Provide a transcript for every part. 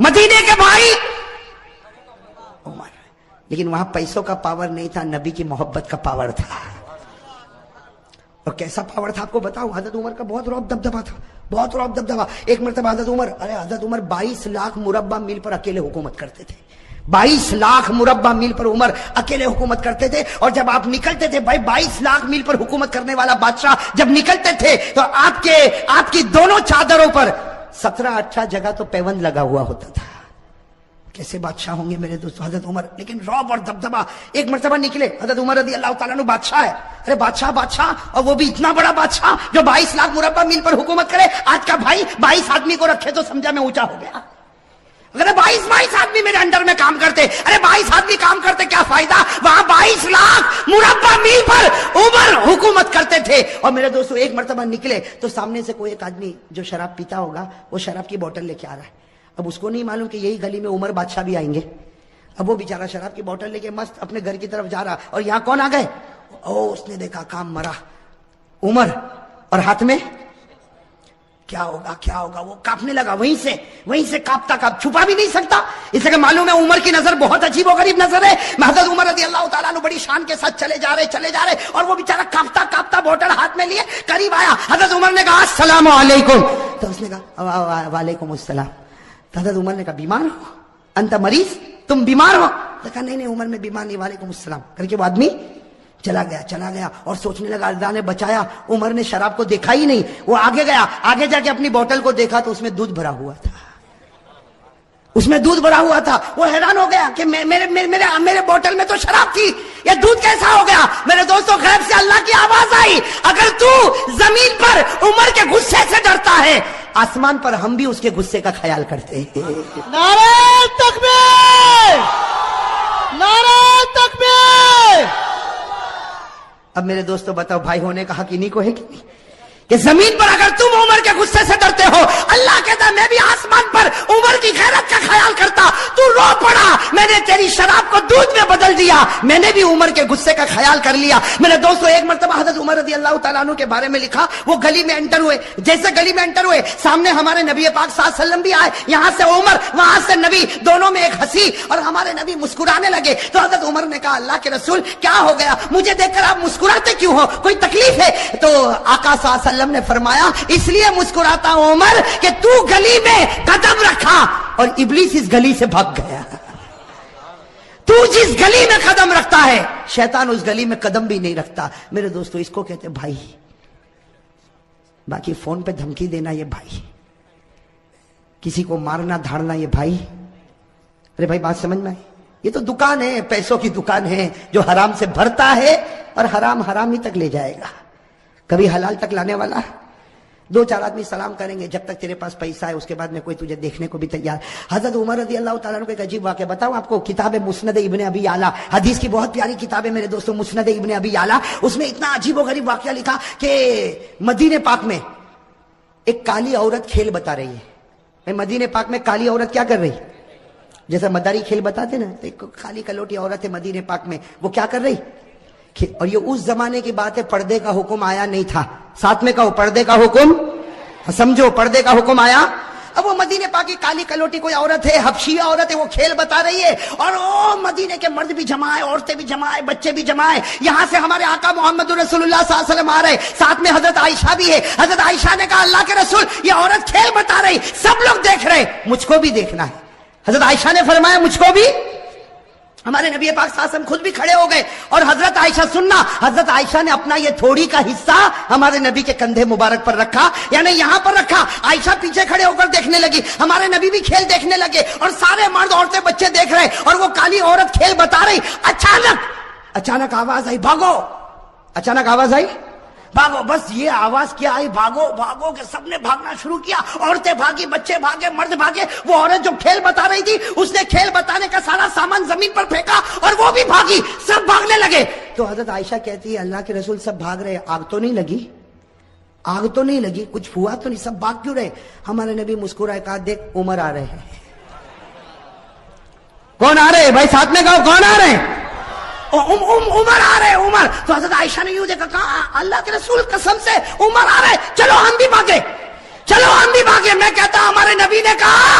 مدینے کے بھائی عمر. لیکن وہاں پیسوں کا پاور نہیں تھا، نبی کی محبت کا پاور تھا. اور کیسا پاور تھا آپ کو بتاؤں. حضرت عمر کا بہت رعب دبدبا تھا، بہت رعب دبدبا. ایک مرتبہ حضرت عمر 22 لاکھ مربع میل پر اکیلے حکومت کرتے تھے. 22 لاکھ مربع میل پر عمر اکیلے حکومت کرتے تھے. اور جب آپ نکلتے تھے بھائی 22 لاکھ میل پر حکومت کرنے والا بادشاہ جب نکلتے تھے تو آپ کی دونوں چادروں پر 17-18 جگہ تو پیوند لگا ہوا ہوتا تھا. کیسے بادشاہ ہوں گے میرے دوستو حضرت عمر. لیکن رعب اور دبدبا. ایک مرتبہ نکلے حضرت عمر رضی اللہ تعالیٰ عنہ بادشاہ ہے. ارے بادشاہ اور وہ بھی اتنا بڑا بادشاہ جو 22 لاکھ مربع میل پر حکومت کرے. آج کا بھائی 22 آدمی کو رکھے تو سمجھا میں اونچا ہو گیا. اگر 22 آدمی میرے انڈر میں کام کرتے، ارے 22 آدمی کام کرتے کیا فائدہ. وہاں 22 لاکھ مربع میل پر عمر حکومت کرتے تھے. اور میرے دوستو ایک مرتبہ نکلے تو سامنے سے کوئی ایک آدمی جو شراب پیتا ہوگا وہ شراب کی بوتل لے کے آ رہا ہے. اب اس کو نہیں معلوم کہ یہی گلی میں عمر بادشاہ بھی آئیں گے. اب وہ بیچارہ شراب کی بوتل لے کے مست اپنے گھر کی طرف جا رہا. اور یہاں کون آ گئے؟ اس نے دیکھا کام مرا عمر. اور ہاتھ میں کیا ہوگا وہ کاپنے لگا. وہیں سے کاپتا چھپا بھی نہیں سکتا. اس لیے کہ معلوم ہے عمر کی نظر بہت عجیب و غریب نظر ہے. حضرت عمر رضی اللہ تعالیٰ عنہ بڑی شان کے ساتھ چلے جا رہے اور وہ بیچارہ کاپتا بوتل ہاتھ میں لیے قریب آیا. حضرت عمر نے کہا السلام علیکم. تو اس نے کہا وعلیکم السلام. تو حضرت عمر نے کہا بیمار ہو انت مریض، تم بیمار ہو؟ تو کہا نہیں عمر میں بیمار نہیں، وعلیکم السلام کر کے وہ آدمی چلا گیا. اور سوچنے لگا اللہ نے بچایا. عمر نے شراب کو دیکھا ہی نہیں. وہ آگے گیا، آگے جا کے اپنی بوتل کو دیکھا تو اس میں دودھ بھرا ہوا تھا. وہ حیران ہو گیا کہ میرے بوتل میں تو شراب تھی، یہ دودھ کیسا ہو گیا. میرے دوستوں غیب سے اللہ کی آواز آئی اگر تو زمین پر عمر کے غصے سے ڈرتا ہے آسمان پر ہم بھی اس کے غصے کا خیال کرتے ہیں. نعرہ تکبیر، نعرہ تکبیر. اب میرے دوستو بتاؤ بھائی ہونے کا حق انہی کو ہے کہ نہیں کہ زمین پر اگر تم عمر کے غصے سے ڈرتے ہو اللہ کہتا میں بھی آسمان پر عمر کی غیرت کا خیال کرتا. تو رو پڑا، میں نے تیری شراب کو دودھ میں بدل دیا، میں نے بھی عمر کے غصے کا خیال کر لیا. میرے دوستو ایک مرتبہ حضرت عمر رضی اللہ تعالیٰ عنہ کے بارے میں لکھا وہ گلی میں انٹر ہوئے. جیسے گلی میں انٹر ہوئے سامنے ہمارے نبی پاک صلی اللہ علیہ وسلم بھی آئے. یہاں سے عمر وہاں سے نبی، دونوں میں ایک ہنسی اور ہمارے نبی مسکرانے لگے. تو حضرت عمر نے کہا اللہ کے رسول کیا ہو گیا، مجھے دیکھ کر آپ مسکراتے کیوں ہو، کوئی تکلیف ہے؟ تو آقا صلی اللہ علیہ وسلم نے فرمایا اس لیے مسکراتا ہوں عمر کہ تو گلی میں قدم رکھا اور ابلیس اس گلی سے بھاگ گیا. تو جس گلی میں قدم رکھتا ہے شیطان اس گلی میں قدم بھی نہیں رکھتا. میرے دوستو اس کو کہتے بھائی. باقی فون پہ دھمکی دینا یہ بھائی، کسی کو مارنا دھاڑنا یہ بھائی. ارے بھائی بات سمجھ میں آئی؟ یہ تو دکان ہے، پیسوں کی دکان ہے جو حرام سے بھرتا ہے اور حرام ہی تک لے جائے گا، کبھی حلال تک لانے والا. 2-4 آدمی سلام کریں گے جب تک تیرے پاس پیسہ ہے، اس کے بعد میں کوئی تجھے دیکھنے کو بھی تیار. حضرت عمر رضی اللہ تعالیٰ عنہ کو ایک عجیب واقعہ بتاؤں آپ کو. کتاب مسند ابن ابی اعلیٰ، حدیث کی بہت پیاری کتاب ہے میرے دوستو مسند ابن ابی اعلیٰ. اس میں اتنا عجیب و غریب واقعہ لکھا کہ مدینہ پاک میں ایک کالی عورت کھیل بتا رہی ہے. مدینہ پاک میں کالی عورت کیا کر رہی ہے؟ جیسا مداری کھیل بتاتے نا، ایک کالی کلوٹی عورت ہے مدینہ پاک میں، وہ کیا کر رہی؟ اور یہ اس زمانے کی بات ہے پردے کا حکم آیا نہیں تھا. ساتھ میں کہو پردے کا حکم، سمجھو پردے کا حکم آیا. اب وہ مدینے پاک کی کالی کلوٹی کوئی عورت ہے، حبشیہ عورت ہے، وہ کھیل بتا رہی ہے اور او مدینے کے مرد بھی جمع ہے، عورتیں بھی جمع ہے، بچے بھی جمع ہے. یہاں سے ہمارے آقا محمد رسول اللہ صلی اللہ علیہ وسلم آ رہے، ساتھ میں حضرت عائشہ بھی ہے. حضرت عائشہ نے کہا اللہ کے رسول یہ عورت کھیل بتا رہی، سب لوگ دیکھ رہے، مجھ کو بھی دیکھنا ہے. حضرت عائشہ نے فرمایا مجھ کو بھی. ہمارے نبی پاک صلی اللہ علیہ وسلم خود بھی کھڑے ہو گئے اور حضرت عائشہ سننا، حضرت عائشہ نے اپنا یہ تھوڑی کا حصہ ہمارے نبی کے کندھے مبارک پر رکھا، یعنی یہاں پر رکھا. عائشہ پیچھے کھڑے ہو کر دیکھنے لگی، ہمارے نبی بھی کھیل دیکھنے لگے اور سارے مرد عورتیں بچے دیکھ رہے اور وہ کالی عورت کھیل بتا رہی. اچانک آواز آئی بھاگو. اچانک آواز آئی بھاگو. بس یہ آواز کیا آئی بھاگو کہ سب نے بھاگنا شروع کیا. عورتیں بھاگی، بچے بھاگے، مرد بھاگے. وہ عورت جو کھیل بتا رہی تھی اس نے کھیل بتانے کا سارا سامان زمین پر پھینکا اور وہ بھی بھاگی، سب بھاگنے لگے. تو حضرت عائشہ کہتی ہے اللہ کے رسول سب بھاگ رہے، آگ تو نہیں لگی؟ آگ تو نہیں لگی، کچھ ہوا تو نہیں، سب بھاگ کیوں رہے؟ ہمارے نبی مسکرائے کہا دیکھ عمر آ رہے ہیں. کون آ رہے بھائی؟ ساتھ میں کہو کون آ رہے ہیں؟ عمر آ رہے، عمر. تو حضرت عائشہ نے یوں دیکھا، کہا اللہ کے رسول قسم سے عمر آ رہے، چلو ہم بھی بھاگے، چلو ہم بھی بھاگے. میں کہتا ہوں ہمارے نبی نے کہا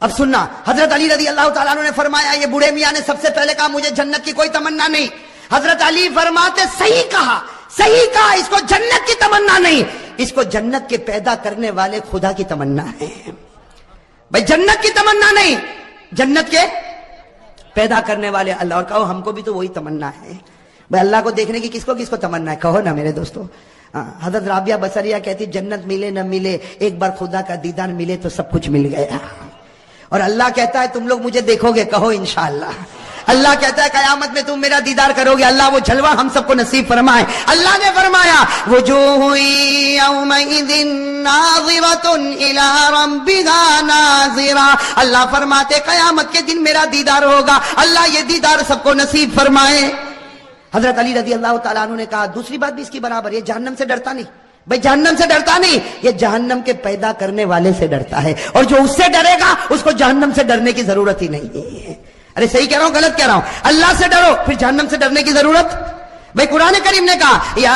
اب سننا، حضرت علی رضی اللہ تعالیٰ عنہ نے فرمایا، یہ بوڑھے میاں نے سب سے پہلے کہا مجھے جنت کی کوئی تمنا نہیں. حضرت علی فرماتے صحیح کہا، اس کو جنت کی تمنا نہیں، اس کو جنت کے پیدا کرنے والے خدا کی تمنا ہے. بھائی جنت کی تمنا نہیں، جنت کے پیدا کرنے والے اللہ. اور کہو ہم کو بھی تو وہی تمنا ہے. بھائی اللہ کو دیکھنے کی کس کو تمنا ہے؟ کہو نا میرے دوستو. حضرت رابعہ بصریہ کہتی جنت ملے نہ ملے، ایک بار خدا کا دیدار ملے تو سب کچھ مل گیا. اور اللہ کہتا ہے تم لوگ مجھے دیکھو گے، کہو انشاءاللہ. اللہ کہتا ہے قیامت میں تم میرا دیدار کرو گے. اللہ وہ جلوہ ہم سب کو نصیب فرمائے. اللہ نے فرمایا وجوہ یومئذ ناظرۃ الی ربها ناظرہ. اللہ فرماتے قیامت کے دن میرا دیدار ہوگا. اللہ یہ دیدار سب کو نصیب فرمائے. حضرت علی رضی اللہ تعالیٰ عنہ نے کہا دوسری بات بھی اس کی برابر، یہ جہنم سے ڈرتا نہیں. بھائی جہنم سے ڈرتا نہیں، یہ جہنم کے پیدا کرنے والے سے ڈرتا ہے. اور جو اس سے ڈرے گا اس کو جہنم سے ڈرنے کی ضرورت ہی نہیں ہے. ارے صحیح کہہ رہا ہوں غلط کہہ رہا ہوں؟ اللہ سے ڈرو، پھر جہنم سے ڈرنے کی ضرورت. بھائی قرآن کریم نے کہا یا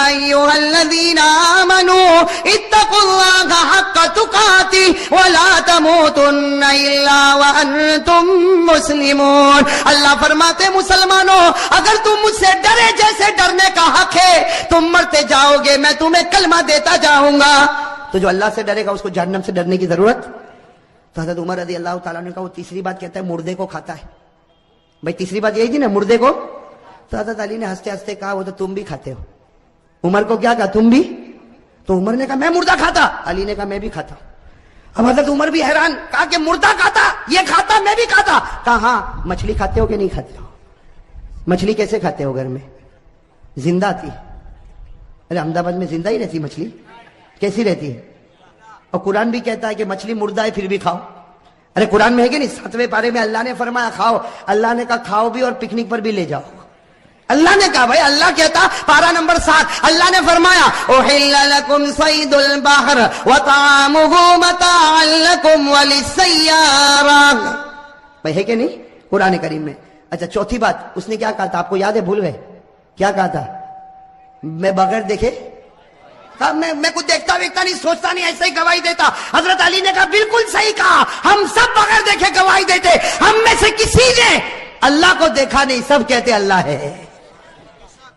ایھا الذین آمنوا اتقوا اللہ حق تقاتہ ولا تموتن الا وانتم مسلمون. اللہ فرماتے مسلمانوں اگر تم مجھ سے ڈرے جیسے ڈرنے کا حق ہے تم مرتے جاؤ گے، میں تمہیں کلمہ دیتا جاؤں گا. تو جو اللہ سے ڈرے گا اس کو جہنم سے ڈرنے کی ضرورت. تو حضرت عمر رضی اللہ تعالیٰ نے کہا وہ تیسری بات کہتا ہے مردے کو کھاتا ہے. بھائی تیسری بات یہی تھی نا، مردے کو. تو حضرت علی نے ہنستے ہنستے کہا وہ تو تم بھی کھاتے ہو. عمر کو کیا کہا؟ تم بھی. تو عمر نے کہا میں مردہ کھاتا. علی نے کہا میں بھی کھاتا. اب حضرت عمر بھی حیران، کہا کہ مردہ کھاتا، یہ کھاتا، میں بھی کھاتا. کہا ہاں. مچھلی کھاتے ہو کہ نہیں کھاتے ہو؟ مچھلی کیسے کھاتے ہو؟ گھر میں زندہ آتی. ارے احمد آباد میں زندہ ہی رہتی مچھلی؟ کیسی رہتی ہے؟ اور قرآن بھی کہتا ہے کہ مچھلی مردہ ہے پھر بھی کھاؤ. ارے قرآن میں ہے کہ نہیں؟ 7ویں پارے میں اللہ نے فرمایا کھاؤ. اللہ نے کہا کھاؤ بھی اور پکنک پر بھی لے جاؤ. اللہ نے کہا. بھائی اللہ کہتا پارہ نمبر 7 اللہ نے فرمایا احل لکم صید البحر وطعامہ متاعا لکم وللسیارہ. بھائی ہے کہ نہیں قرآن کریم میں؟ اچھا چوتھی بات اس نے کیا کہا تھا؟ آپ کو یاد ہے؟ بھول گئے کیا کہا تھا؟ میں بغیر دیکھے میں کچھ دیکھتا ویکھتا نہیں، سوچتا نہیں، ایسے ہی گواہی دیتا. حضرت علی نے کہا بالکل صحیح کہا، ہم سب بغیر دیکھے گواہی دیتے. ہم میں سے کسی نے اللہ کو دیکھا نہیں، سب کہتے اللہ ہے.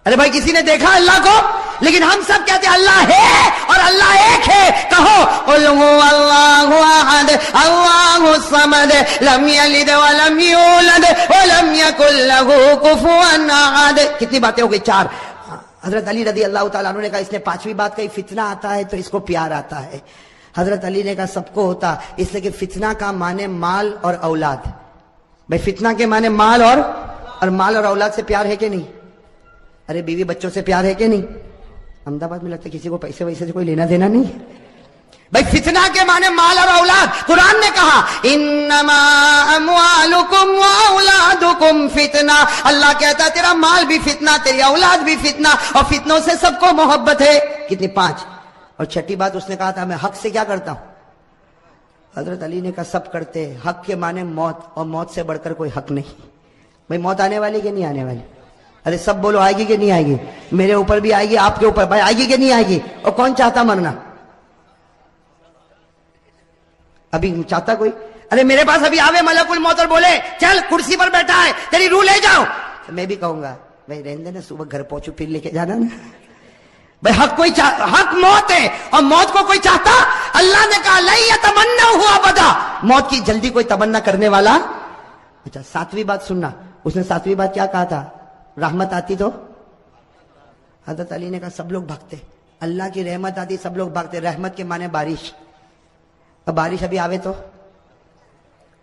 ارے بھائی کسی نے دیکھا اللہ کو؟ لیکن ہم سب کہتے اللہ ہے اور اللہ ایک ہے. کہو قل هو اللہ احد اللہ الصمد لم یلد ولم یولد ولم یکن له کفوا احد. کتنی باتیں ہو گئی؟ 4. حضرت علی رضی اللہ تعالیٰ عنہ نے کہا اس نے 5ویں بات کہی فتنہ آتا ہے تو اس کو پیار آتا ہے. حضرت علی نے کہا سب کو ہوتا، اس لیے کہ فتنہ کا معنی مال اور اولاد. بھائی فتنہ کے معنی مال اور اولاد سے پیار ہے کہ نہیں؟ ارے بیوی بچوں سے پیار ہے کہ نہیں؟ احمد آباد میں لگتا ہے کسی کو پیسے ویسے سے کوئی لینا دینا نہیں ہے. بھائی فتنہ کے معنی مال اور اولاد. قرآن نے کہا انما اموالکم واولادکم فتنہ. اللہ کہتا تیرا مال بھی فتنہ، تیری اولاد بھی فتنہ، اور فتنوں سے سب کو محبت ہے. کتنی؟ 5. اور چھٹی بات اس نے کہا تھا میں حق سے کیا کرتا ہوں. حضرت علی نے کہا سب کرتے. حق کے معنی موت، اور موت سے بڑھ کر کوئی حق نہیں. بھائی موت آنے والی کہ نہیں آنے والی؟ ارے سب بولو آئے گی کہ نہیں آئے گی؟ میرے اوپر بھی آئے گی، آپ کے اوپر. بھائی آئے گی کہ نہیں آئے گی؟ اور کون چاہتا مرنا؟ ابھی چاہتا کوئی؟ ارے میرے پاس ابھی آوے ملک الموت اور بولے چل کرسی پر بیٹھا ہے تیری روح لے جاؤ، میں بھی کہوں گا بھائی رہنے دینا، صبح گھر پہنچو پھر لے کے جانا نا. بھائی حق کوئی حق موت ہے، اور موت کو کوئی چاہتا؟ اللہ نے کہا لن یتمنوا ابدا، موت کی جلدی کوئی تمنا کرنے والا. اچھا 7ویں بات سننا، اس نے 7ویں بات کیا کہا تھا؟ رحمت آتی تو حضرت علی نے کہا سب لوگ بھاگتے. اللہ کی رحمت آتی سب لوگ بھاگتے. رحمت کے معنی بارش. اب بارش ابھی آوے تو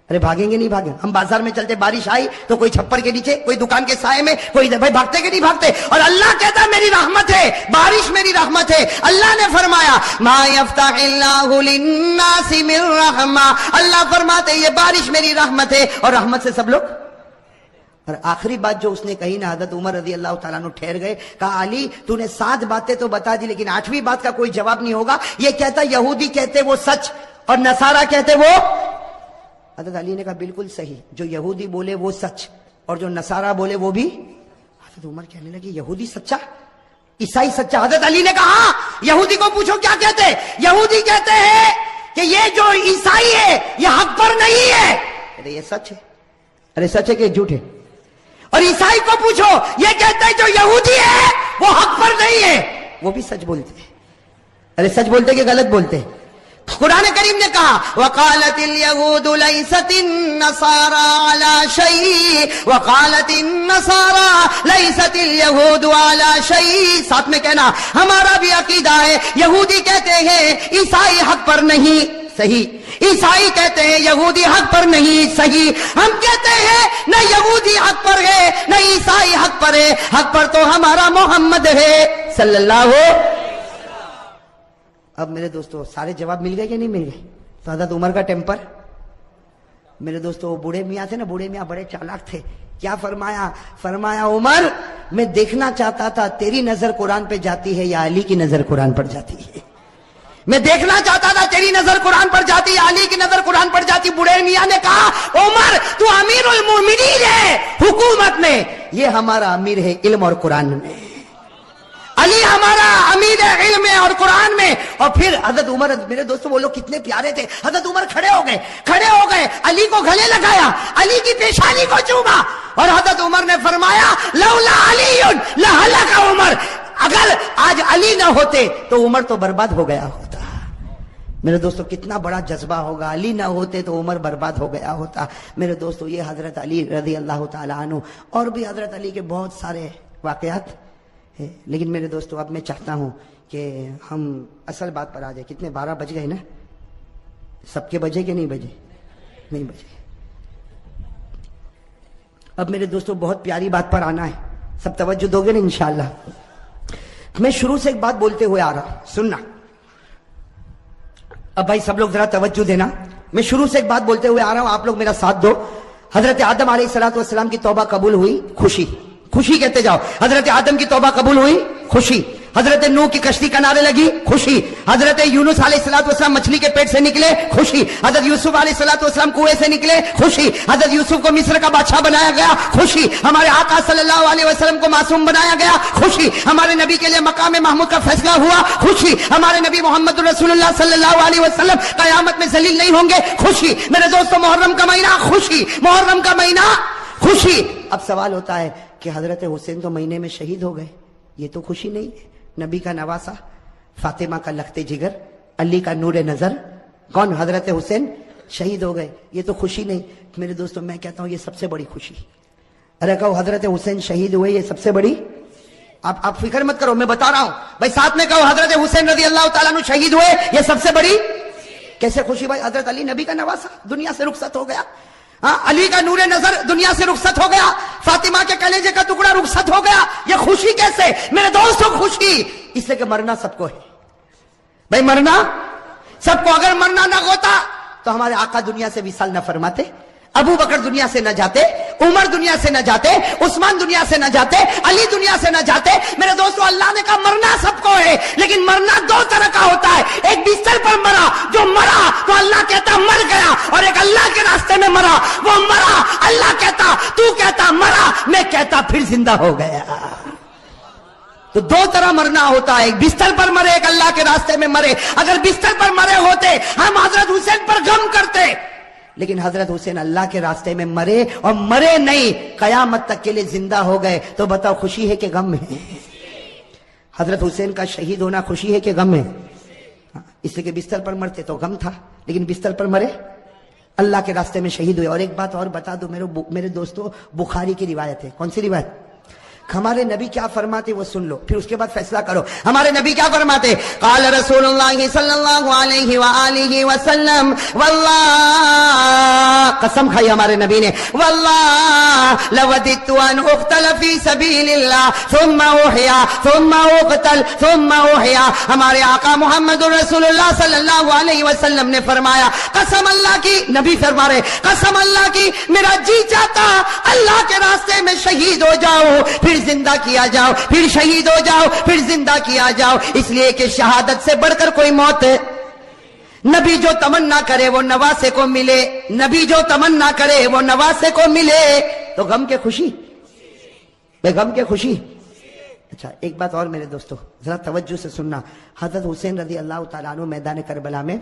ارے بھاگیں گے نہیں بھاگیں؟ ہم بازار میں چلتے بارش آئی تو کوئی چھپر کے نیچے، کوئی دکان کے سائے میں، کوئی بھائی بھاگتے کہ نہیں بھاگتے؟ اور اللہ کہتا میری رحمت ہے، بارش میری رحمت ہے. اللہ نے فرمایا ما یفتح اللہ للناس من رحمہ، اللہ فرماتے یہ بارش میری رحمت ہے، اور رحمت سے سب لوگ. اور آخری بات جو اس نے کہی نا، حضرت عمر رضی اللہ تعالیٰ عنہ ٹھہر گئے. کہا علی تو نے 7 باتیں تو بتا دی لیکن 8ویں بات کا کوئی جواب نہیں ہوگا. یہ کہتا یہودی کہتے وہ سچ اور نصارہ کہتے وہ. حضرت علی نے کہا بالکل صحیح، جو یہودی بولے وہ سچ اور جو نصارہ بولے وہ بھی. حضرت عمر کہنے لگے یہودی سچا، عیسائی سچا. حضرت علی نے کہا یہودی کو پوچھو کیا کہتے. یہودی کہتے ہیں کہ یہ جو عیسائی ہے یہ حق پر نہیں ہے. ارے یہ سچ ہے. ارے سچ ہے کہ جھوٹ ہے؟ اور عیسائی کو پوچھو یہ کہتے ہیں جو یہودی ہے وہ حق پر نہیں ہے. وہ بھی سچ بولتے ہیں. ارے سچ بولتے کہ غلط بولتے ہیں؟ قرآن کریم نے کہا وقالت اليهود ليست النصارى على شيء وقالت النصارى ليست اليهود على شيء. ساتھ میں کہنا ہمارا بھی عقیدہ ہے. یہودی کہتے ہیں عیسائی حق پر نہیں. صحیح. عیسائی کہتے ہیں یہودی حق پر نہیں. صحیح. ہم کہتے ہیں نہ یہودی حق پر ہے نہ عیسائی حق پر ہے. حق پر تو ہمارا محمد ہے صلی اللہ علیہ. اب میرے دوستو سارے جواب مل گئے کہ نہیں مل گئے؟ تو حضرت عمر کا ٹیمپر میرے دوستو، بوڑھے میاں تھے نا، بوڑھے میاں بڑے چالاک تھے. کیا فرمایا؟ فرمایا عمر میں دیکھنا چاہتا تھا تیری نظر قرآن پہ جاتی ہے یا علی کی نظر قرآن پر جاتی ہے. میں دیکھنا چاہتا تھا تیری نظر قرآن پر جاتی ہے علی کی نظر قرآن پر جاتی. بوڑھے میاں نے کہا عمر تو امیر المومنین ہے حکومت میں، یہ ہمارا امیر ہے علم اور قرآن میں. علی ہمارا امیر ہے علم میں اور قرآن میں. اور پھر حضرت عمر، میرے دوستو وہ لوگ کتنے پیارے تھے. حضرت عمر کھڑے ہو گئے علی کو گلے لگایا، علی کی پیشانی کو چوما اور حضرت عمر نے فرمایا لولا علی لہلک عمر. اگر آج علی نہ ہوتے تو عمر تو برباد ہو گیا ہوتا. میرے دوستو کتنا بڑا جذبہ ہوگا. علی نہ ہوتے تو عمر برباد ہو گیا ہوتا. میرے دوستو یہ حضرت علی رضی اللہ تعالی عنہ اور بھی حضرت علی کے بہت سارے واقعات ہے. لیکن میرے دوستو اب میں چاہتا ہوں کہ ہم اصل بات پر آ جائیں. کتنے 12 بج گئے نا؟ سب کے بجے کہ نہیں بجے؟ نہیں بجے. اب میرے دوستو بہت پیاری بات پر آنا ہے. سب توجہ دو گے نا انشاءاللہ؟ میں شروع سے ایک بات بولتے ہوئے آ رہا ہوں، سننا. اب بھائی سب لوگ ذرا توجہ دینا. میں شروع سے ایک بات بولتے ہوئے آ رہا ہوں، آپ لوگ میرا ساتھ دو. حضرت آدم علیہ السلام کی توبہ قبول ہوئی، خوشی. خوشی کہتے جاؤ. حضرت آدم کی توبہ قبول ہوئی، خوشی. حضرت نوح کی کشتی کنارے لگی، خوشی. حضرت یونس علیہ السلام مچھلی کے پیٹ سے نکلے، خوشی. حضرت یوسف علیہ السلام کنویں سے نکلے، خوشی. حضرت یوسف کو مصر کا بادشاہ بنایا گیا، خوشی. ہمارے آقا صلی اللہ علیہ وسلم کو معصوم بنایا گیا، خوشی. ہمارے نبی کے لیے مقام محمود کا فیصلہ ہوا، خوشی. ہمارے نبی محمد رسول اللہ صلی اللہ علیہ وسلم قیامت میں ذلیل نہیں ہوں گے، خوشی. میرے دوستو محرم کا مہینہ خوشی، محرم کا مہینہ خوشی. اب سوال ہوتا ہے کہ حضرت حسین تو مہینے میں شہید ہو گئے، یہ تو خوشی نہیں ہے. نبی کا نواسا، فاطمہ کا لختے جگر، علی کا نور نظر، کون؟ حضرت حسین شہید ہو گئے، یہ تو خوشی نہیں. میرے دوستو میں کہتا ہوں یہ سب سے بڑی خوشی. ارے کہو حضرت حسین شہید ہوئے یہ سب سے بڑی. آپ فکر مت کرو، میں بتا رہا ہوں بھائی. ساتھ میں کہو حضرت حسین رضی اللہ تعالیٰ عنہ شہید ہوئے یہ سب سے بڑی. کیسے خوشی بھائی؟ حضرت علی نبی کا نواسا دنیا سے رخصت ہو گیا، علی کا نور نظر دنیا سے رخصت ہو گیا، فاطمہ کے کلیجے کا ٹکڑا رخصت ہو گیا. یہ خوشی کیسے؟ میرے دوستوں خوشی اس لیے کہ مرنا سب کو ہے بھائی، مرنا سب کو. اگر مرنا نہ ہوتا تو ہمارے آقا دنیا سے وصال نہ فرماتے، ابو بکر دنیا سے نہ جاتے، عمر دنیا سے نہ جاتے، عثمان دنیا سے نہ جاتے، علی دنیا سے نہ جاتے. میرے دوستو اللہ نے کہا مرنا سب کو ہے، لیکن مرنا دو طرح کا ہوتا ہے. ایک بستر پر مرا، جو مرا تو اللہ کہتا مر گیا، اور ایک اللہ کے راستے میں مرا، وہ مرا. اللہ کہتا، تو کہتا مرا، میں کہتا پھر زندہ ہو گیا. تو دو طرح مرنا ہوتا ہے، ایک بستر پر مرے، ایک اللہ کے راستے میں مرے. اگر بستر پر مرے ہوتے ہم حضرت حسین پر غم کرتے، لیکن حضرت حسین اللہ کے راستے میں مرے، اور مرے نہیں قیامت تک کے لیے زندہ ہو گئے. تو بتاؤ خوشی ہے کہ غم ہے؟ حضرت حسین کا شہید ہونا خوشی ہے کہ غم ہے؟ اس لیے کہ بستر پر مرتے تو غم تھا، لیکن بستر پر مرے، اللہ کے راستے میں شہید ہوئے. اور ایک بات اور بتا دو میرے دوستو، بخاری کی روایت ہے. کون سی روایت؟ ہمارے نبی کیا فرماتے وہ سن لو، پھر اس کے بعد فیصلہ کرو. ہمارے نبی کیا فرماتے؟ قال رسول اللہ صلی اللہ علیہ وآلہ وسلم، واللہ، قسم کھائی ہمارے نبی نے، واللہ لوددت ان اقتل فی سبیل اللہ ثم احیا ثم اقتل ثم احیا. ہمارے آقا محمد رسول اللہ صلی اللہ علیہ وسلم نے فرمایا، قسم اللہ کی، نبی فرما رہے، قسم اللہ کی میرا جی چاہتا اللہ کے راستے میں شہید ہو جاؤ، پھر زندہ کیا جاؤ، پھر شہید ہو جاؤ، پھر زندہ کیا جاؤ. اس لیے کہ شہادت سے بڑھ کر کوئی موت ہے. نبی جو تمنا کرے وہ نواسے کو ملے، نبی جو تمنا کرے وہ نواسے کو ملے. تو غم کے خوشی، بے غم کے خوشی. اچھا ایک بات اور میرے دوستو ذرا توجہ سے سننا. حضرت حسین رضی اللہ تعالیٰ عنہ میدان کربلا میں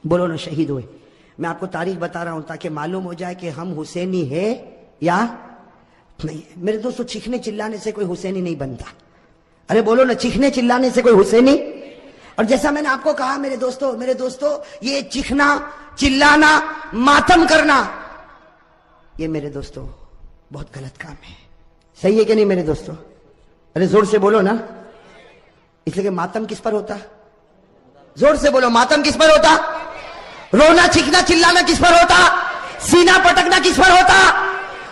بولو نا شہید ہوئے. میں آپ کو تاریخ بتا رہا ہوں تاکہ معلوم ہو جائے کہ ہم حسینی ہے یا نہیں. میرے دوستو چیخنے چلانے سے کوئی حسینی نہیں بنتا. ارے بولو نا, چیخنے چلانے سے کوئی حسینی. اور جیسا میں نے آپ کو کہا میرے دوستو یہ چیخنا چلانا ماتم کرنا یہ میرے دوستو بہت غلط کام ہے. صحیح ہے کہ نہیں میرے دوستو؟ ارے زور سے بولو نا. اس لیے کہ ماتم کس پر ہوتا؟ زور سے بولو, ماتم کس پر ہوتا؟ رونا چیخنا چلانا کس پر ہوتا؟ سینہ پٹکنا کس پر ہوتا؟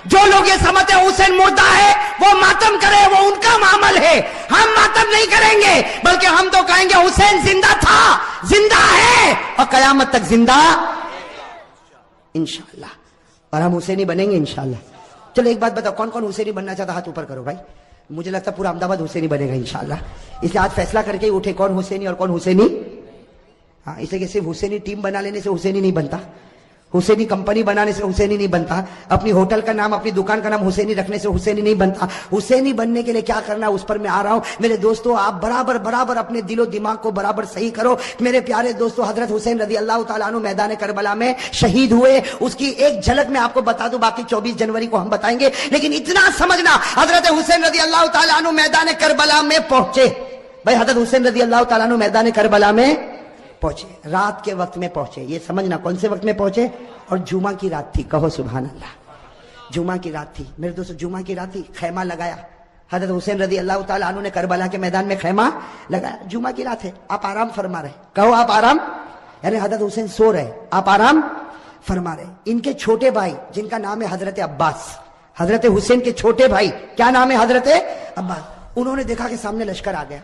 جو لوگ یہ سمجھتے ہیں حسین مردہ ہے وہ ماتم کرے, وہ ان کا معامل ہے. ہم ماتم نہیں کریں گے بلکہ ہم تو کہیں گے حسین زندہ تھا, زندہ ہے اور قیامت تک زندہ انشاءاللہ. اور ہم حسینی بنیں گے انشاءاللہ. چلو ایک بات بتاؤ, کون کون حسینی بننا چاہتا؟ ہاتھ اوپر کرو بھائی. مجھے لگتا ہے پورا احمد آباد حسینی بنے گا انشاءاللہ. اس لیے آج فیصلہ کر کے ہی اٹھے کون حسینی اور کون حسینی. ہاں, اس لیے کہ صرف حسینی ٹیم بنا لینے سے حسینی نہیں بنتا, حسینی کمپنی بنانے سے حسینی نہیں بنتا, اپنی ہوٹل کا نام اپنی دکان کا نام حسینی رکھنے سے حسینی نہیں بنتا. حسینی بننے کے لیے کیا کرنا اس پر میں آ رہا ہوں. میرے دوستو آپ برابر اپنے دل و دماغ کو برابر صحیح کرو. میرے پیارے دوستو حضرت حسین رضی اللہ تعالیٰ عنہ میدان کربلا میں شہید ہوئے. اس کی ایک جھلک میں آپ کو بتا دوں, باقی 24 جنوری کو ہم بتائیں گے. لیکن اتنا سمجھنا, حضرت حسین رضی اللہ تعالیٰ عنہ میدان کربلا میں پہنچے. بھائی حضرت حسین رضی اللہ تعالیٰ عنہ میدان کربلا میں پہنچے, رات کے وقت میں پہنچے. یہ سمجھنا کون سے وقت میں پہنچے. اور جمعہ کی رات تھی, کہو سبحان اللہ. جمعہ کی رات تھی میرے دوستو, جمعہ کی رات تھی. خیمہ لگایا حضرت حسین رضی اللہ تعالیٰ عنہ نے کربلا کے میدان میں خیمہ لگایا. جمعہ کی رات ہے, آپ آرام فرما رہے, کہو آپ آرام. یعنی حضرت حسین سو رہے, آپ آرام فرما رہے. ان کے چھوٹے بھائی جن کا نام ہے حضرت عباس, حضرت حسین کے چھوٹے بھائی کیا نام ہے؟ حضرت عباس. انہوں نے دیکھا کہ سامنے لشکر آ گیا.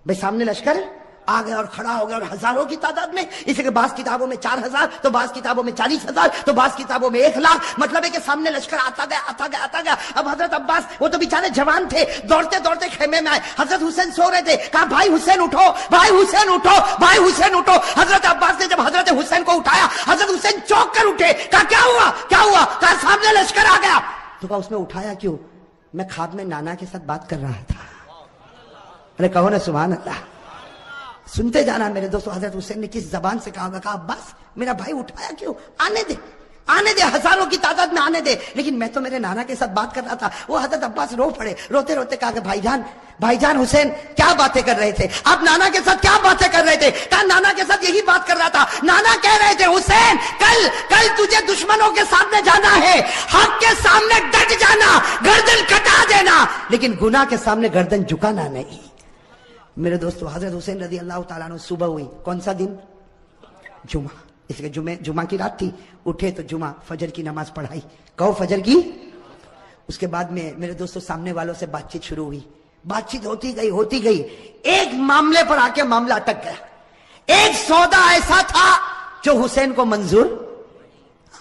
بھائی سامنے لشکر آ گیا اور کھڑا ہو گیا, اور ہزاروں کی تعداد میں. اس لیے بعض کتابوں میں 4000, تو بعض کتابوں میں 40,000, تو بعض کتابوں میں 1 لاکھ. مطلب ہے کہ سامنے لشکر آتا گیا. اب حضرت عباس وہ تو بیچارے جوان تھے, دوڑتے خیمے میں آئے. حضرت حسین سو رہے تھے, کہا بھائی حسین اٹھو, بھائی حسین اٹھو, بھائی حسین اٹھو. حضرت عباس نے جب حضرت حسین کو اٹھایا, حضرت حسین چونک کر اٹھے. کہا کیا ہوا؟ کہا سامنے لشکر آ گیا. تو کہا اس میں اٹھایا کیوں؟ میں خواب میں نانا کے ساتھ بات کر رہا تھا. ارے کہو نا سبحان اللہ. سنتے جانا میرے دوستو, حضرت حسین نے کس زبان سے کہا ہوگا, کہا عباس میرا بھائی اٹھایا کیوں؟ آنے دے, ہزاروں کی تعداد میں آنے دے. لیکن میں تو میرے نانا کے ساتھ بات کر رہا تھا. وہ حضرت عباس رو پڑے, روتے کہا کہ بھائی جان حسین کیا باتیں کر رہے تھے آپ؟ نانا کے ساتھ کیا باتیں کر رہے تھے؟ کہا نانا کے ساتھ یہی بات کر رہا تھا. نانا کہہ رہے تھے حسین کل تجھے دشمنوں کے سامنے جانا ہے, حق کے سامنے ڈٹ جانا, گردن کٹا دینا, لیکن گناہ کے سامنے گردن جھکانا نہیں. میرے دوستو حضرت حسین رضی اللہ تعالیٰ عنہ صبح ہوئی, کون سا دن؟ جمعہ. اس لیے جمعہ کی رات تھی. اٹھے تو جمعہ فجر کی نماز پڑھائی, کہو فجر کی. اس کے بعد میں میرے دوستو سامنے والوں سے بات چیت شروع ہوئی. بات چیت ہوتی گئی. ایک معاملے پر آ کے معاملہ اٹک گیا. ایک سودا ایسا تھا جو حسین کو منظور,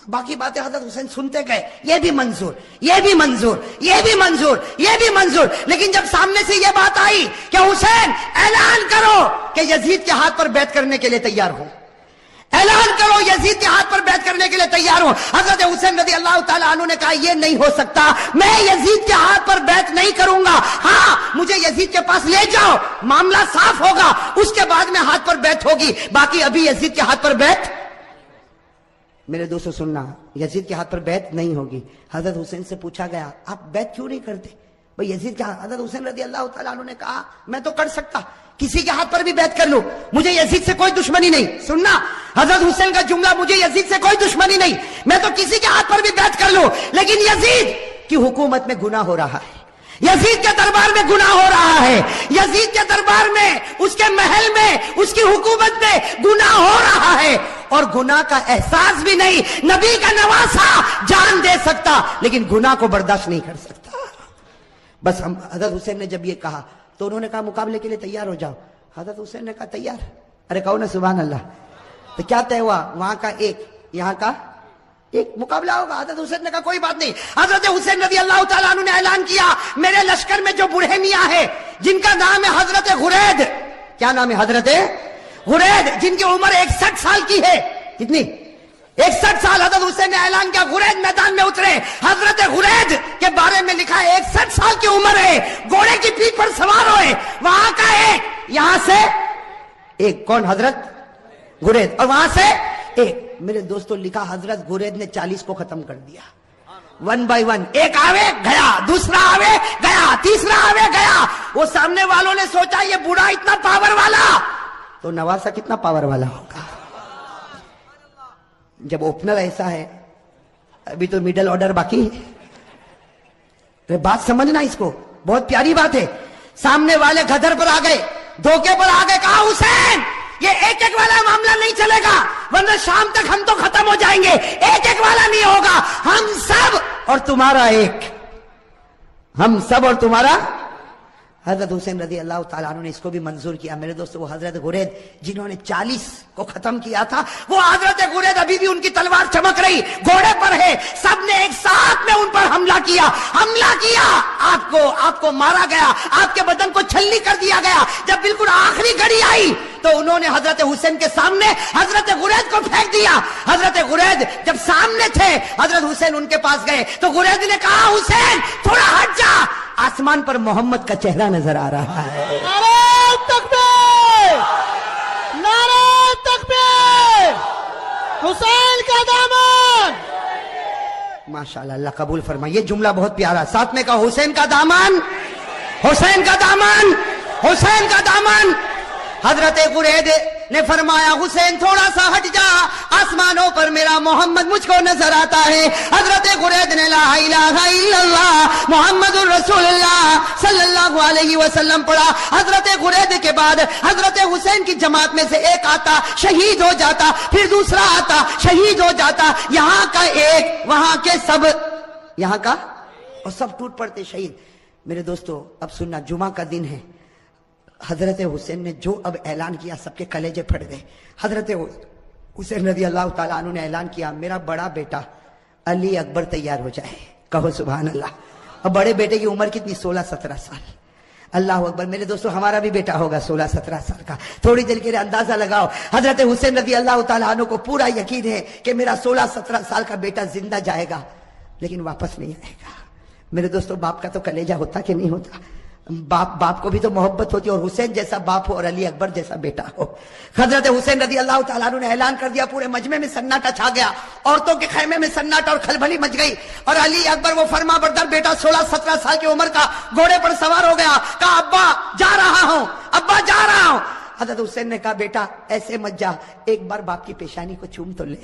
باقی باتیں حضرت حسین سنتے گئے, یہ بھی منظور, یہ بھی منظور, یہ بھی منظور, یہ بھی منظور. لیکن جب سامنے سے یہ بات آئی کہ حسین اعلان کرو کہ یزید کے ہاتھ پر بیعت کرنے کے لیے تیار ہو, اعلان کرو یزید کے ہاتھ پر بیعت کرنے کے لیے تیار ہو. حضرت حسین رضی اللہ تعالیٰ عنہ نے کہا یہ نہیں ہو سکتا, میں یزید کے ہاتھ پر بیعت نہیں کروں گا. ہاں مجھے یزید کے پاس لے جاؤ, معاملہ صاف ہوگا, اس کے بعد میں ہاتھ پر بیعت ہوگی, باقی ابھی یزید کے ہاتھ پر بیعت. میرے دوستو سننا, یزید کے ہاتھ پر بیعت نہیں ہوگی. حضرت حسین سے پوچھا گیا آپ بیعت کیوں نہیں کرتے بھئی یزید کے ہاتھ؟ حضرت حسین رضی اللہ تعالیٰ عنہ نے کہا میں تو کر سکتا, کسی کے ہاتھ پر بھی بیعت کر لوں, مجھے یزید سے کوئی دشمنی نہیں. سننا حضرت حسین کا جملہ, مجھے یزید سے کوئی دشمنی نہیں, میں تو کسی کے ہاتھ پر بھی بیعت کر لوں, لیکن یزید کی حکومت میں گناہ ہو رہا ہے, یزید کے دربار میں گناہ ہو رہا ہے, یزید کے دربار میں, اس کے محل میں, اس کی حکومت میں گناہ ہو رہا ہے, اور گناہ کا احساس بھی نہیں. نبی کا نواسا جان دے سکتا لیکن گناہ کو برداشت نہیں کر سکتا. بس حضرت حسین نے جب یہ کہا تو انہوں نے کہا مقابلے کے لیے تیار ہو جاؤ. حضرت حسین نے کہا تیار. ارے کہو نا سبحان اللہ. تو کیا طے ہوا؟ وہاں کا ایک, یہاں کا ایک مقابلہ ہوگا. حضرت حسین نے کہا کوئی بات نہیں. حضرت حسین رضی اللہ تعالیٰ عنہ نے اعلان کیا میرے لشکر میں جو بوڑھے میاں ہے جن کا نام ہے حضرت غرید, کیا نام ہے؟ حضرت غرید, جن کی عمر 61 سال کی ہے. کتنی؟ 61 سال. حضرت حسین نے اعلان کیا غرید میدان میں اترے. حضرت غرید کے بارے میں لکھا ہے 61 سال کی عمر ہے, گھوڑے کی پیٹھ پر سوار ہوئے. وہاں کا ایک, یہاں سے ایک, کون؟ حضرت غرید, اور وہاں سے ایک میرے دوستوں لکھا حضرت غرید نے 40 کو ختم کر دیا 1 by 1. ایک آوے گیا, دوسرا آوے گیا, تیسرا آوے گیا. وہ سامنے والوں نے سوچا یہ بوڑھا اتنا پاور والا تو نواسا کتنا پاور والا ہوگا. جب اوپنر ایسا ہے, ابھی تو میڈل آرڈر باقی ہے. بات سمجھنا اس کو, بہت پیاری بات ہے. سامنے والے گدھر پر آ گئے, دھوکے پر آ گئے. کہا حسین یہ ایک ایک والا معاملہ نہیں چلے گا, ورنہ شام تک ہم تو ختم ہو جائیں گے. ایک ایک والا نہیں ہوگا, ہم سب اور تمہارا ایک, ہم سب اور تمہارا. حضرت حسین رضی اللہ تعالیٰ عنہ نے اس کو بھی منظور کیا. میرے دوستو وہ حضرت غرید جنہوں نے 40 کو ختم کیا تھا, وہ حضرت غرید ابھی بھی ان کی تلوار چمک رہی, گھوڑے پر ہے. سب نے ایک ساتھ میں ان پر حملہ کیا. آپ کو مارا گیا, آپ کے بدن کو چھلنی کر دیا گیا. جب بالکل آخری گھڑی آئی تو انہوں نے حضرت حسین کے سامنے حضرت غرید کو پھینک دیا. حضرت غرید جب سامنے تھے, حضرت حسین ان کے پاس گئے تو غرید نے کہا حسین تھوڑا ہٹ جا, آسمان پر محمد کا چہرہ نظر آ رہا ہے. نعرہ تکبیر, نعرہ تکبیر, حسین کا دامن. ماشاءاللہ, اللہ قبول فرمائے. یہ جملہ بہت پیارا, ساتھ میں کہا حسین کا دامن, حسین کا دامن, حسین کا دامن. حضرت غرید نے فرمایا حسین تھوڑا سا ہٹ جا, آسمانوں پر میرا محمد مجھ کو نظر آتا ہے. حضرت غرید نے لا الہ الا اللہ محمد الرسول اللہ صلی اللہ علیہ وسلم پڑھا. حضرت غرید کے بعد حضرت حسین کی جماعت میں سے ایک آتا, شہید ہو جاتا, پھر دوسرا آتا, شہید ہو جاتا. یہاں کا ایک, وہاں کے سب, یہاں کا اور سب ٹوٹ پڑتے شہید. میرے دوستو اب سننا, جمعہ کا دن ہے. حضرت حسین نے جو اب اعلان کیا سب کے کلیجے پھٹ گئے. حضرت حسین رضی اللہ تعالیٰ عنہ نے اعلان کیا میرا بڑا بیٹا علی اکبر تیار ہو جائے. کہو سبحان اللہ. اب بڑے بیٹے کی عمر کتنی, 16-17 سال. اللہ اکبر. میرے دوستو ہمارا بھی بیٹا ہوگا 16-17 سال کا. تھوڑی دیر کے لیے اندازہ لگاؤ, حضرت حسین رضی اللہ تعالیٰ عنہ کو پورا یقین ہے کہ میرا 16-17 سال کا بیٹا زندہ جائے گا لیکن واپس نہیں آئے گا. میرے دوستو باپ کا تو کلیجہ ہوتا کہ نہیں ہوتا. باپ کو بھی تو محبت ہوتی ہے, اور حسین جیسا باپ ہو اور علی اکبر جیسا بیٹا ہو. حضرت حسین رضی اللہ تعالیٰ عنہ نے اعلان کر دیا, پورے مجمع میں سناٹا چھا گیا, عورتوں کے خیمے میں سناٹا اور کھلبلی مچ گئی. اور علی اکبر وہ فرما بردار بیٹا 16-17 سال کی عمر کا گھوڑے پر سوار ہو گیا. کہا ابا جا رہا ہوں, ابا جا رہا ہوں. حضرت حسین نے کہا بیٹا ایسے مت جا, ایک بار باپ کی پیشانی کو چوم تو لے,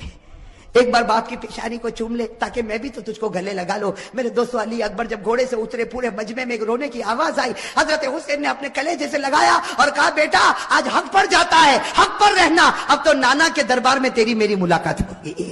ایک بار باپ کی پیشانی کو چوم لے تاکہ میں بھی تو تجھ کو گلے لگا لو. میرے دوستو علی اکبر جب گھوڑے سے اترے, پورے مجمع میں ایک رونے کی آواز آئی. حضرت حسین نے اپنے کلیجے سے لگایا اور کہا بیٹا آج حق پر جاتا ہے, حق پر رہنا. اب تو نانا کے دربار میں تیری میری ملاقات ہوگی.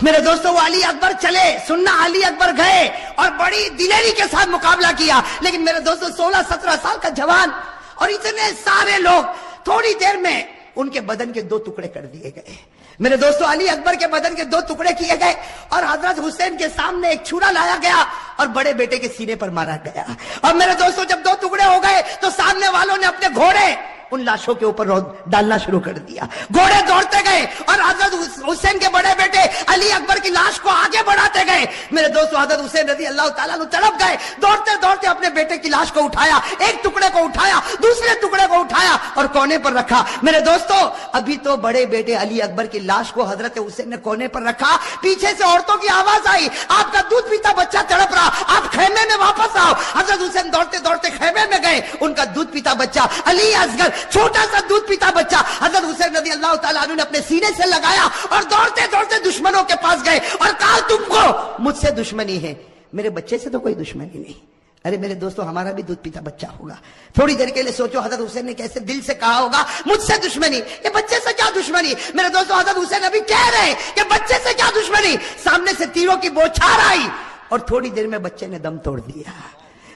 میرے دوستو وہ علی اکبر چلے, سننا علی اکبر گئے اور بڑی دلیری کے ساتھ مقابلہ کیا. لیکن میرے دوستو 16-17 سال کا جوان اور اتنے سارے لوگ, تھوڑی دیر میں ان کے بدن کے 2 ٹکڑے کر دیے گئے. میرے دوستو علی اکبر کے بدن کے 2 ٹکڑے کیے گئے اور حضرت حسین کے سامنے ایک چھرا لایا گیا اور بڑے بیٹے کے سینے پر مارا گیا. اور میرے دوستو جب 2 ٹکڑے ہو گئے تو سامنے والوں نے اپنے گھوڑے ان لاشوں کے اوپر ڈالنا شروع کر دیا. گھوڑے دوڑتے گئے اور حضرت حسین کے بڑے بیٹے علی اکبر کی لاش کو آگے بڑھاتے گئے. میرے دوستو حضرت حسین رضی اللہ تعالیٰ عنہ تڑپ گئے, دوڑتے دوڑتے اپنے بیٹے کی لاش کو اٹھایا, ایک ٹکڑے کو اٹھایا, دوسرے ٹکڑے کو اٹھایا اور کونے پر رکھا. میرے دوستو ابھی تو بڑے بیٹے علی اکبر کی لاش کو حضرت حسین نے کونے پر رکھا. پیچھے سے عورتوں کی آواز آئی, آپ کا دودھ پیتا بچہ تڑپ رہا, آپ خیمے میں واپس آؤ. حضرت حسین دوڑتے دوڑتے خیمے میں گئے. ان کا دودھ پیتا بچہ علی اصغر, چھوٹا سا دودھ پیتا بچہ حضرت حسین رضی اللہ تعالیٰ عنہ نے اپنے سینے سے لگایا اور دوڑتے دوڑتے دشمنوں کے پاس گئے اور کہا تم کو مجھ سے دشمنی ہے, میرے بچے سے تو کوئی دشمنی نہیں. ارے میرے دوستو ہمارا بھی دودھ پیتا بچہ ہوگا. تھوڑی دیر کے لیے سوچو حضرت حسین نے کیسے دل سے کہا ہوگا مجھ سے دشمنی, یہ بچے سے کیا دشمنی. میرے دوستو حضرت حسین ابھی کہہ رہے کہ بچے سے کیا دشمنی. سامنے سے تیروں کی بوچھار آئی اور تھوڑی دیر میں بچے نے دم توڑ دیا.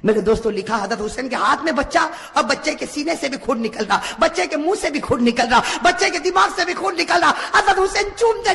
میرے دوستو لکھا حضرت حسین کے ہاتھ میں بچہ اور بچے کے سینے سے بھی خون نکل رہا, بچے کے منہ سے بھی خون نکل رہا, بچے کے دماغ سے بھی خون نکل رہا. حضرت حسین چومتے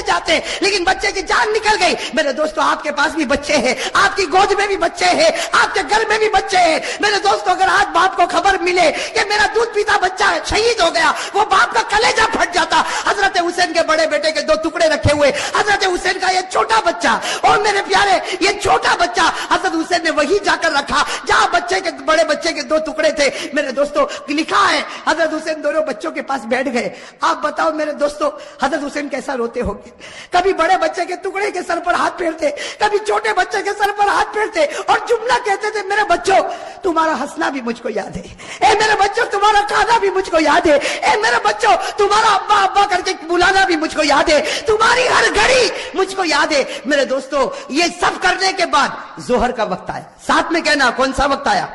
جاتے لیکن بچے کی جان نکل گئی. میرے دوستو آپ کے پاس بھی بچے ہیں, آپ کی گود میں بھی بچے ہیں, آپ کے گھر میں بھی بچے ہیں. میرے دوستو اگر آج باپ کو خبر ملے کہ میرا دودھ پیتا بچہ شہید ہو گیا, وہ باپ کا کلیجہ پھٹ جاتا. حضرت حسین کے بڑے بیٹے کے 2 ٹکڑے رکھے ہوئے, حضرت حسین کا یہ چھوٹا بچہ, اور میرے پیارے یہ چھوٹا بچہ حضرت حسین نے وہی جا کر رکھا جہاں بچے کے بڑے بچے کے 2 ٹکڑے تھے میرے دوستوں لکھا ہے حضرت حسین دونوں بچوں کے پاس بیٹھ گئے. آپ بتاؤ میرے دوستوں حضرت حسین کیسا روتے ہوں گے. کبھی بڑے بچے کے ٹکڑے کے سر پر ہاتھ پھیرتے, کبھی چھوٹے بچے کے سر پر ہاتھ پھیرتے اور جملہ کہتے تھے میرے بچوں تمہارا ہنسنا بھی مجھ کو یاد ہے, اے میرے بچوں تمہارا کھانا بھی مجھ کو یاد ہے, اے میرے بچوں تمہارا ابا ابا کر کے بلانا بھی مجھ کو یاد ہے, تمہاری ہر گھڑی مجھ کو یاد ہے. میرے دوستوں یہ سب کرنے کے بعد ظہر کا وقت آیا. ساتھ میں کہنا کون سا وقت آیا؟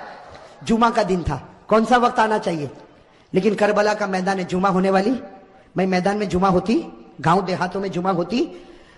جمعہ کا دن تھا. کون سا وقت آنا چاہیے؟ لیکن کربلا کا میدان جمعہ ہونے والی, میں میدان میں جمعہ ہوتی, گاؤں دیہاتوں میں جمعہ ہوتی.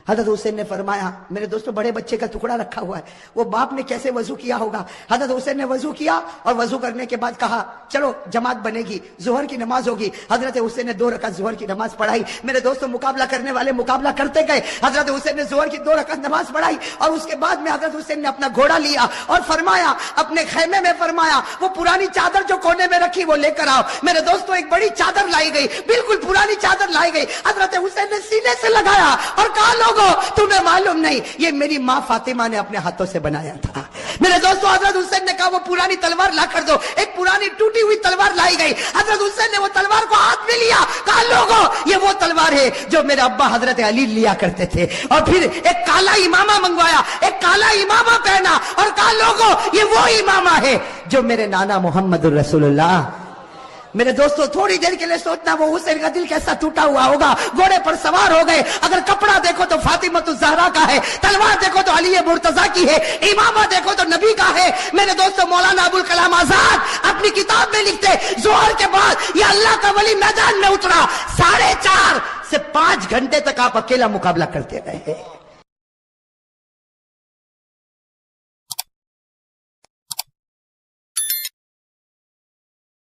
حضرت حسین نے فرمایا میرے دوستوں بڑے بچے کا ٹکڑا رکھا ہوا ہے, وہ باپ نے کیسے وضو کیا ہوگا. حضرت حسین نے وضو کیا اور وضو کرنے کے بعد کہا چلو جماعت بنے گی, ظہر کی نماز ہوگی. حضرت حسین نے 2 رکعت ظہر کی نماز پڑھائی. میرے دوستوں مقابلہ کرنے والے مقابلہ کرتے گئے. حضرت حسین نے ظہر کی 2 رکعت نماز پڑھائی اور اس کے بعد میں حضرت حسین نے اپنا گھوڑا لیا اور فرمایا اپنے خیمے میں فرمایا وہ پرانی چادر جو کونے میں رکھی وہ لے کر آؤ. میرے دوستوں ایک بڑی چادر لائی گئی, بالکل پرانی چادر لائی گئی. حضرت حسین نے سینے سے لگایا اور کہا لوگوں تمہیں معلوم نہیں یہ میری ماں فاطمہ نے اپنے ہاتھوں سے بنایا تھا. میرے دوستوں حضرت حسین نے کہا وہ پرانی تلوار لا کر دو. ایک پرانی ٹوٹی ہوئی تلوار لائی گئی. حضرت حسین نے وہ تلوار کو ہاتھ میں لیا, کہا لوگوں یہ وہ تلوار ہے جو میرے ابا حضرت علی لیا کرتے تھے. اور پھر ایک کالا امامہ منگوایا, ایک کالا امامہ پہنا اور کہا لوگوں یہ وہ امامہ ہے جو میرے نانا محمد الرسول اللہ. میرے دوستو تھوڑی دیر کے لیے سوچنا وہ حسین کا دل کیسا ٹوٹا ہوا ہوگا. گھوڑے پر سوار ہو گئے. اگر کپڑا دیکھو تو فاطمۃ الزہرا کا ہے, تلوار دیکھو تو علی مرتضیٰ کی ہے, امامہ دیکھو تو نبی کا ہے. میرے دوستو مولانا ابوالکلام آزاد اپنی کتاب میں لکھتے ظہر کے بعد یہ اللہ کا ولی میدان میں اترا, 4.5 سے 5 گھنٹے تک آپ اکیلا مقابلہ کرتے رہے.